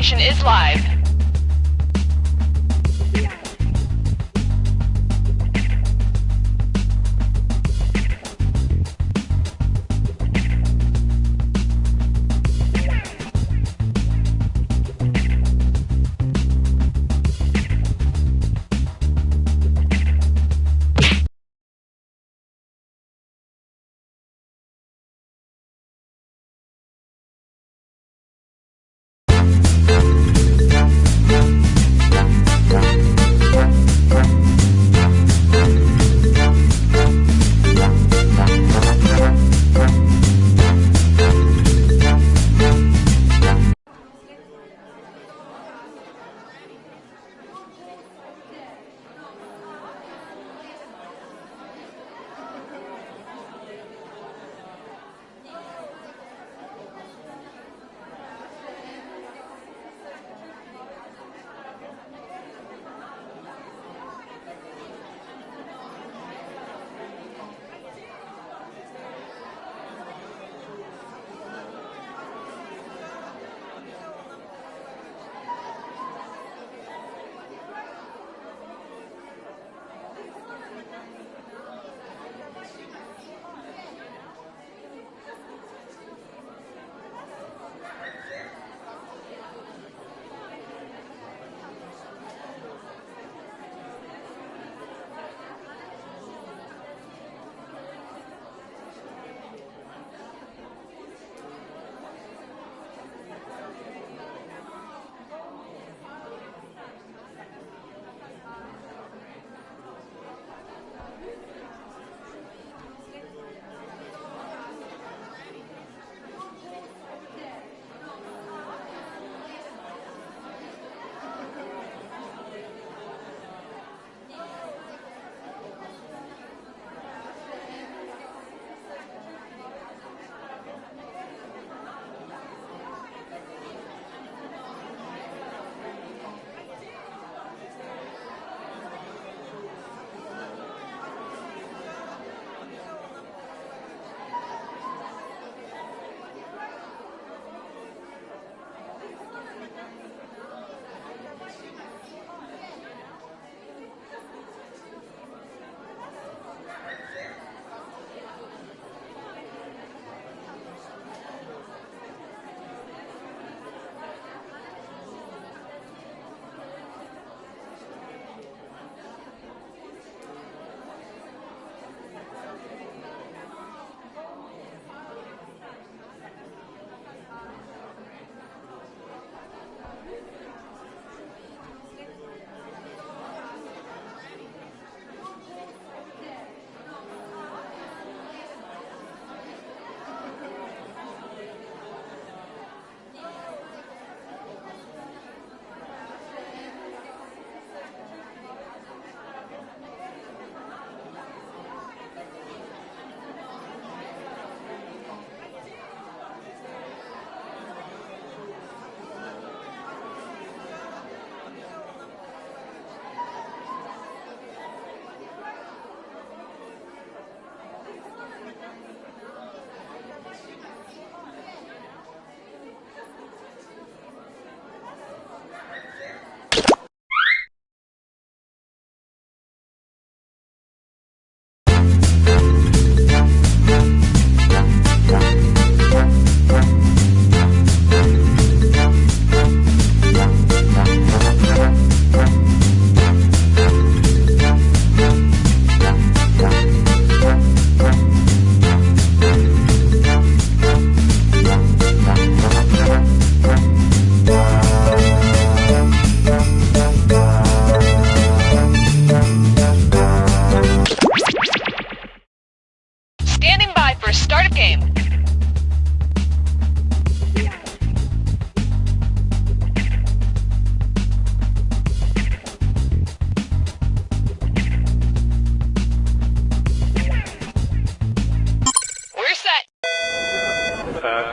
station is live.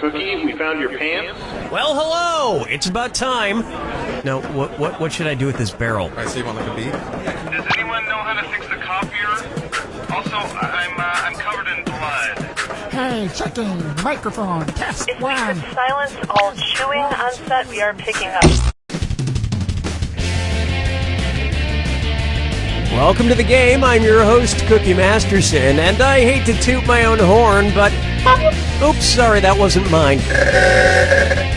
Cookie, we found your pants. Well, hello! It's about time. Now, what should I do with this barrel? I see one like a bee. Does anyone know how to fix the copier? Also, I'm covered in blood. Okay, checking. Microphone. Test If we one. could silence all chewing on set, we are picking up. Welcome to the game. I'm your host, Cookie Masterson, and I hate to toot my own horn, but... Oops, sorry, that wasn't mine.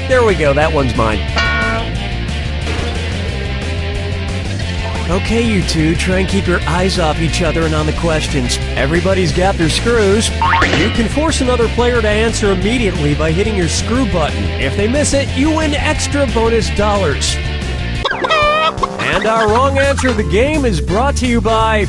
There we go, that one's mine. Okay, you two, try and keep your eyes off each other and on the questions. Everybody's got their screws. You can force another player to answer immediately by hitting your screw button. If they miss it, you win extra bonus dollars. And our wrong answer of the game is brought to you by...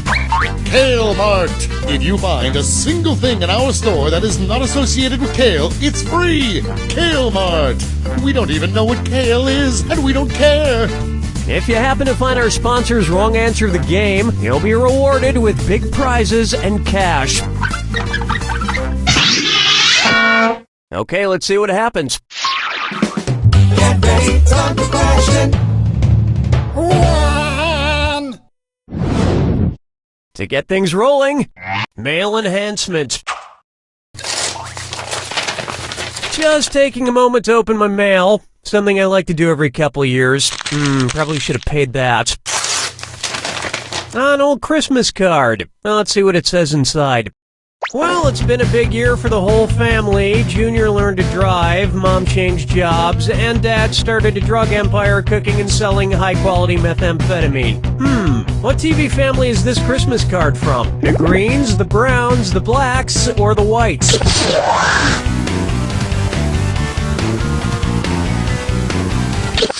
Kale Mart. If you find a single thing in our store that is not associated with kale, it's free. Kale Mart. We don't even know what kale is, and we don't care. If you happen to find our sponsor's wrong answer of the game, you'll be rewarded with big prizes and cash. Okay, let's see what happens. Get ready, time for question. One. To get things rolling, mail enhancement. Just taking a moment to open my mail. Something I like to do every couple of years. Probably should have paid that. An old Christmas card. Well, let's see what it says inside. Well, it's been a big year for the whole family. Junior learned to drive, Mom changed jobs, and Dad started a drug empire cooking and selling high-quality methamphetamine. What TV family is this Christmas card from? The Greens, the Browns, the Blacks, or the Whites?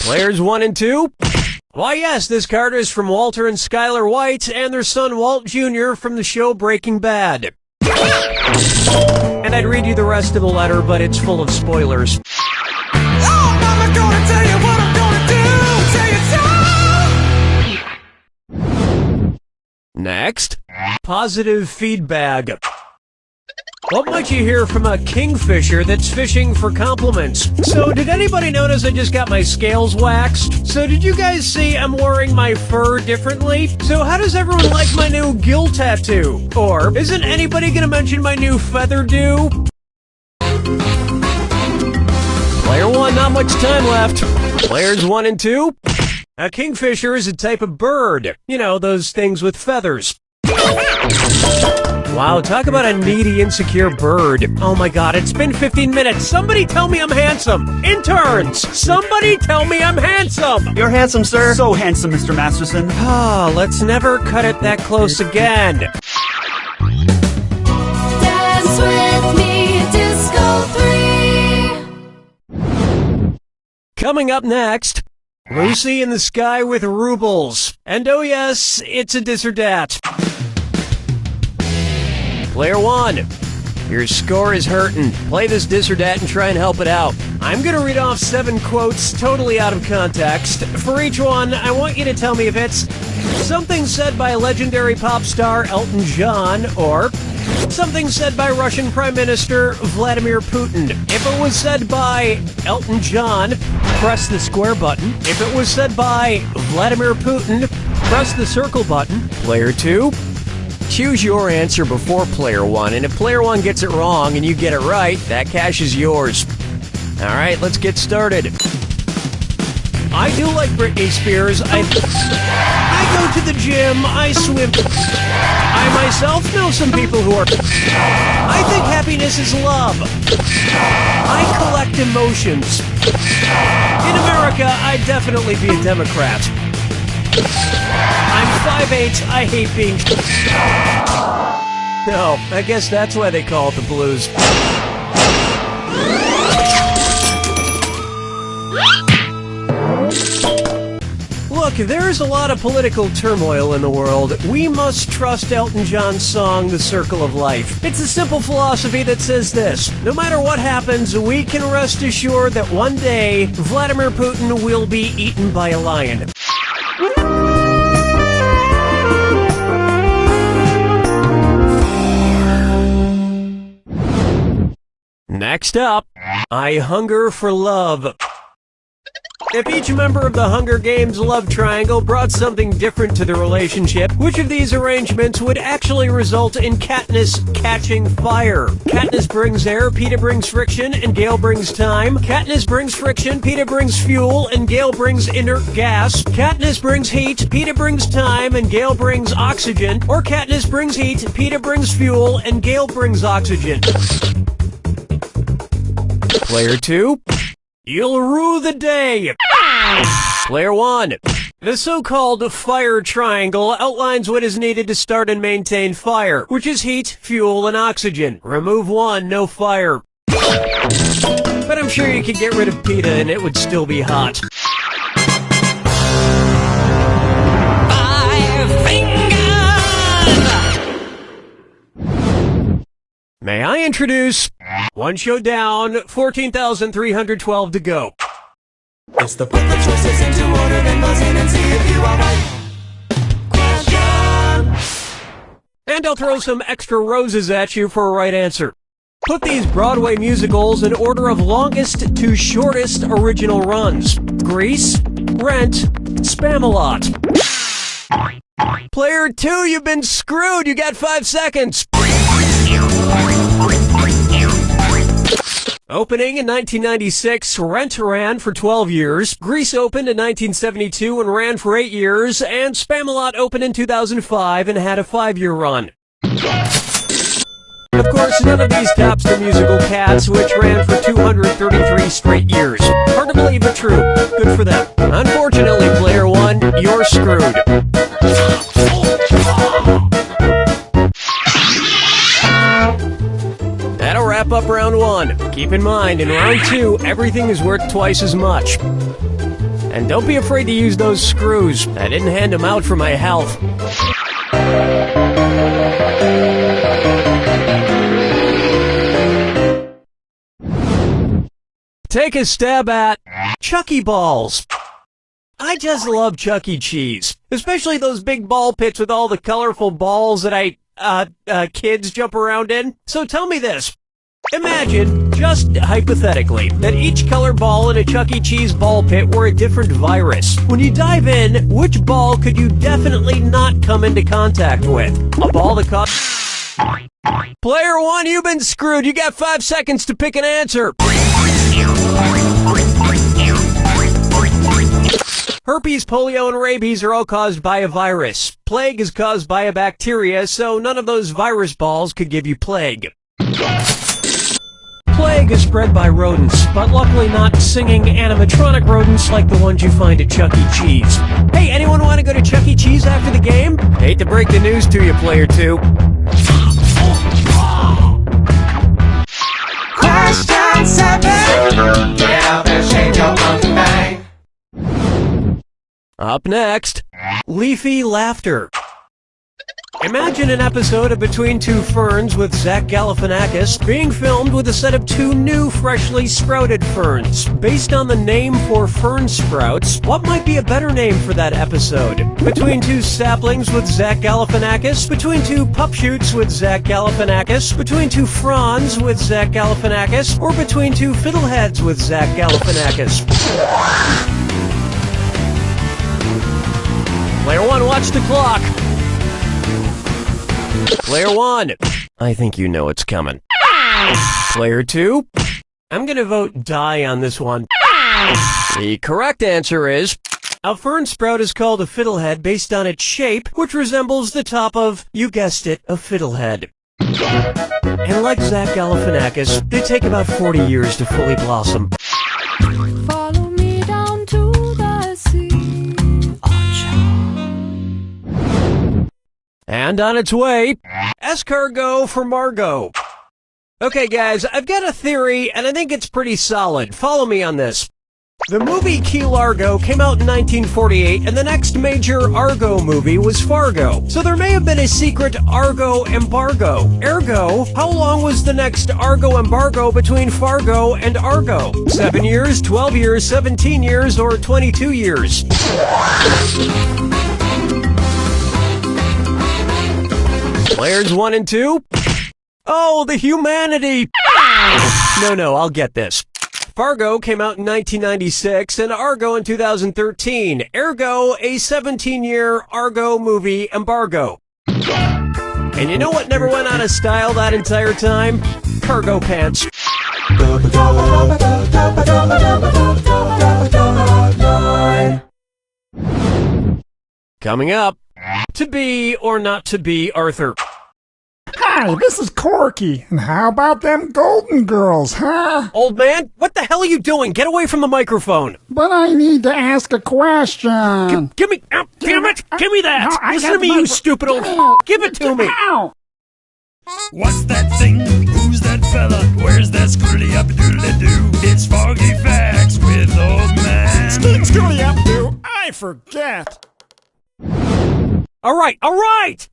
Players 1 and 2? Why, yes, this card is from Walter and Skylar White and their son Walt Jr. from the show Breaking Bad. And I'd read you the rest of the letter, but it's full of spoilers. Oh, Mama gonna tell you what I'm gonna do. Tell you so. Next, positive feedback. What might you hear from a kingfisher that's fishing for compliments? So, did anybody notice I just got my scales waxed? So, did you guys see I'm wearing my fur differently? So, how does everyone like my new gill tattoo? Or, isn't anybody gonna mention my new feather dew? Player 1, not much time left. Players 1 and 2? A kingfisher is a type of bird. You know, those things with feathers. Wow, talk about a needy, insecure bird. Oh my god, it's been 15 minutes. Somebody tell me I'm handsome. Interns, somebody tell me I'm handsome. You're handsome, sir. So handsome, Mr. Masterson. Ah, let's never cut it that close again. Dance with me, Disco 3. Coming up next, Lucy in the Sky with Rubles. And oh yes, it's a dis or dat. Player 1, your score is hurting. Play this dis or dat and try and help it out. I'm going to read off 7 quotes totally out of context. For each one, I want you to tell me if it's something said by legendary pop star Elton John or something said by Russian Prime Minister Vladimir Putin. If it was said by Elton John, press the square button. If it was said by Vladimir Putin, press the circle button. Player 2, choose your answer before Player 1, and if Player 1 gets it wrong and you get it right, that cash is yours. Alright, let's get started. I do like Britney Spears. I go to the gym, I swim. I myself know some people who are... I think happiness is love. I collect emotions. In America, I'd definitely be a Democrat. I'm 5'8", I hate being... No, I guess that's why they call it the blues. Look, there is a lot of political turmoil in the world. We must trust Elton John's song, The Circle of Life. It's a simple philosophy that says this: no matter what happens, we can rest assured that one day, Vladimir Putin will be eaten by a lion. Next up, I hunger for love. If each member of the Hunger Games love triangle brought something different to the relationship, which of these arrangements would actually result in Katniss catching fire? Katniss brings air, Peeta brings friction, and Gale brings time. Katniss brings friction, Peeta brings fuel, and Gale brings inert gas. Katniss brings heat, Peeta brings time, and Gale brings oxygen. Or Katniss brings heat, Peeta brings fuel, and Gale brings oxygen. Player 2, you'll rue the day. Player 1, the so-called fire triangle outlines what is needed to start and maintain fire, which is heat, fuel, and oxygen. Remove one, no fire. But I'm sure you could get rid of Peeta and it would still be hot. 5 fingers! May I introduce one show down, 14,312 to go. It's the put the choices into order, then buzz in and see if you are right. Question. And I'll throw some extra roses at you for a right answer. Put these Broadway musicals in order of longest to shortest original runs. Grease, Rent, Spamalot. Player 2, you've been screwed. You got 5 seconds. Opening in 1996, Rent ran for 12 years, Grease opened in 1972 and ran for 8 years, and Spamalot opened in 2005 and had a 5-year run. Of course, none of these tops the musical Cats, which ran for 233 straight years. Hard to believe, but true. Good for them. Unfortunately, Player 1, you're screwed. That'll wrap up round 1. Keep in mind, in round 2, everything is worth twice as much. And don't be afraid to use those screws. I didn't hand them out for my health. Take a stab at Chucky Balls. I just love Chuck E. Cheese, especially those big ball pits with all the colorful balls that kids jump around in. So tell me this. Imagine, just hypothetically, that each color ball in a Chuck E. Cheese ball pit were a different virus. When you dive in, which ball could you definitely not come into contact with? A ball that causes... Player 1, you've been screwed. You got 5 seconds to pick an answer. Herpes, polio, and rabies are all caused by a virus. Plague is caused by a bacteria, so none of those virus balls could give you plague. Plague is spread by rodents, but luckily not singing animatronic rodents like the ones you find at Chuck E. Cheese. Hey, anyone want to go to Chuck E. Cheese after the game? Hate to break the news to you, Player 2. Question 7. Get out there, shake your monkey bang. Up next, Leafy Laughter. Imagine an episode of Between Two Ferns with Zach Galifianakis being filmed with a set of 2 new freshly sprouted ferns. Based on the name for fern sprouts, what might be a better name for that episode? Between 2 saplings with Zach Galifianakis? Between 2 pup shoots with Zach Galifianakis? Between 2 fronds with Zach Galifianakis? Or between 2 fiddleheads with Zach Galifianakis? Player 1, watch the clock. Player 1, I think you know it's coming. Player 2, I'm gonna vote die on this one. The correct answer is, a fern sprout is called a fiddlehead based on its shape, which resembles the top of, you guessed it, a fiddlehead. And like Zach Galifianakis, they take about 40 years to fully blossom. Follow me down to the sea. And on its way, escargot for Margot. Okay guys, I've got a theory, and I think it's pretty solid. Follow me on this. The movie Key Largo came out in 1948, and the next major Argo movie was Fargo. So there may have been a secret Argo embargo. Ergo, how long was the next Argo embargo between Fargo and Argo? 7 years, 12 years, 17 years, or 22 years? Players 1 and 2? Oh, the humanity! No, I'll get this. Fargo came out in 1996 and Argo in 2013. Ergo, a 17-year Argo movie embargo. And you know what never went out of style that entire time? Cargo pants. Coming up, to be or not to be Arthur. Hi, this is Corky. And how about them Golden Girls, huh? Old man, what the hell are you doing? Get away from the microphone. But I need to ask a question. Give me, damn it, give me that. No, I Listen got to me, the you micro- stupid old, give it to me. Ow! What's that thing? Who's that fella? Where's that screwly up doodly doo? It's Foggy Facts with Old Man. Scooty up, do I forget? All right.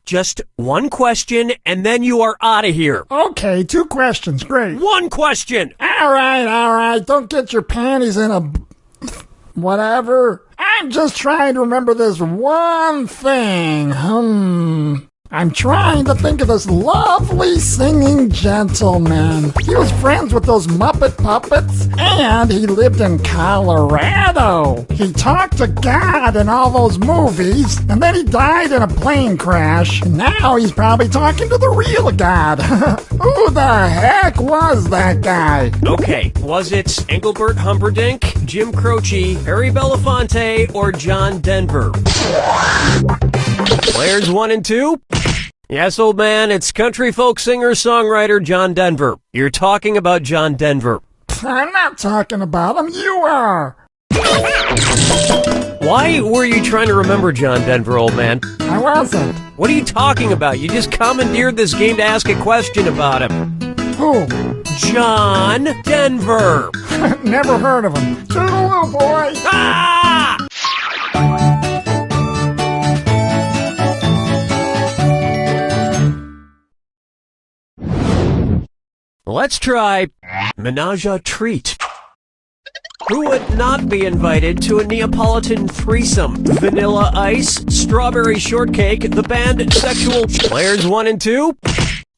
Just one question, and then you are out of here. Okay, 2 questions, great. One question. All right, don't get your panties in a... whatever. I'm just trying to remember this one thing. I'm trying to think of this lovely singing gentleman. He was friends with those Muppet puppets, and he lived in Colorado. He talked to God in all those movies, and then he died in a plane crash. And now he's probably talking to the real God. Who the heck was that guy? Okay, was it Engelbert Humperdinck, Jim Croce, Harry Belafonte, or John Denver? Players 1 and 2? Yes, old man, it's country folk singer-songwriter John Denver. You're talking about John Denver. I'm not talking about him, you are. Why were you trying to remember John Denver, old man? I wasn't. What are you talking about? You just commandeered this game to ask a question about him. Who? John Denver. Never heard of him. Toodaloo, boy. Ah! Let's try Menage a Treat. Who would not be invited to a Neapolitan threesome? Vanilla Ice, Strawberry Shortcake, the band Sexual... Players 1 and 2?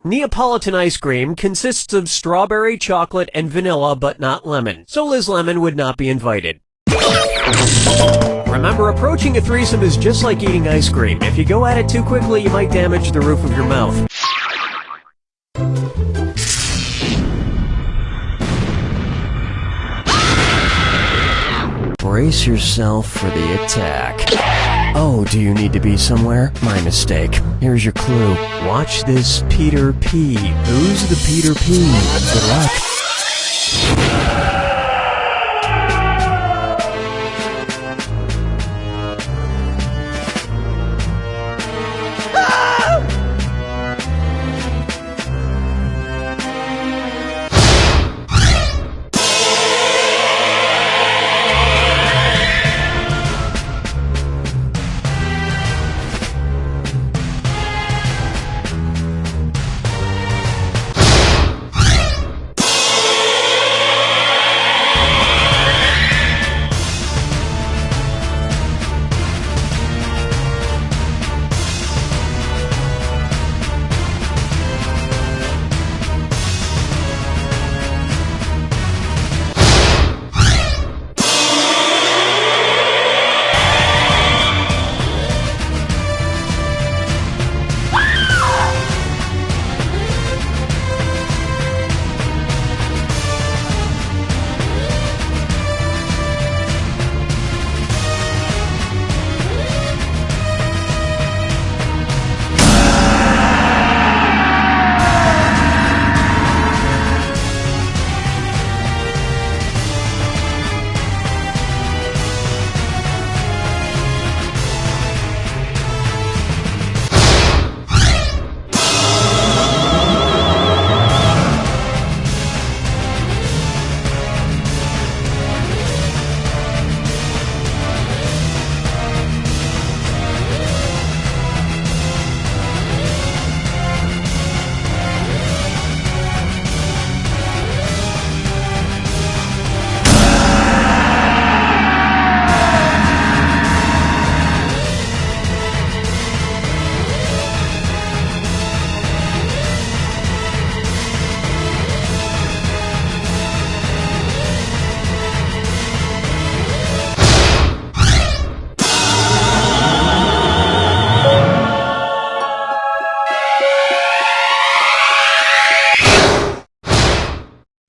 Neapolitan ice cream consists of strawberry, chocolate, and vanilla, but not lemon. So Liz Lemon would not be invited. Remember, approaching a threesome is just like eating ice cream. If you go at it too quickly, you might damage the roof of your mouth. Brace yourself for the attack. Oh, do you need to be somewhere? My mistake. Here's your clue. Watch this Peter P. Who's the Peter P? Good luck.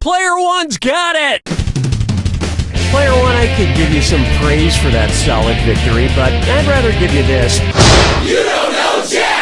Player one's got it! Player one, I could give you some praise for that solid victory, but I'd rather give you this. You don't know Jack!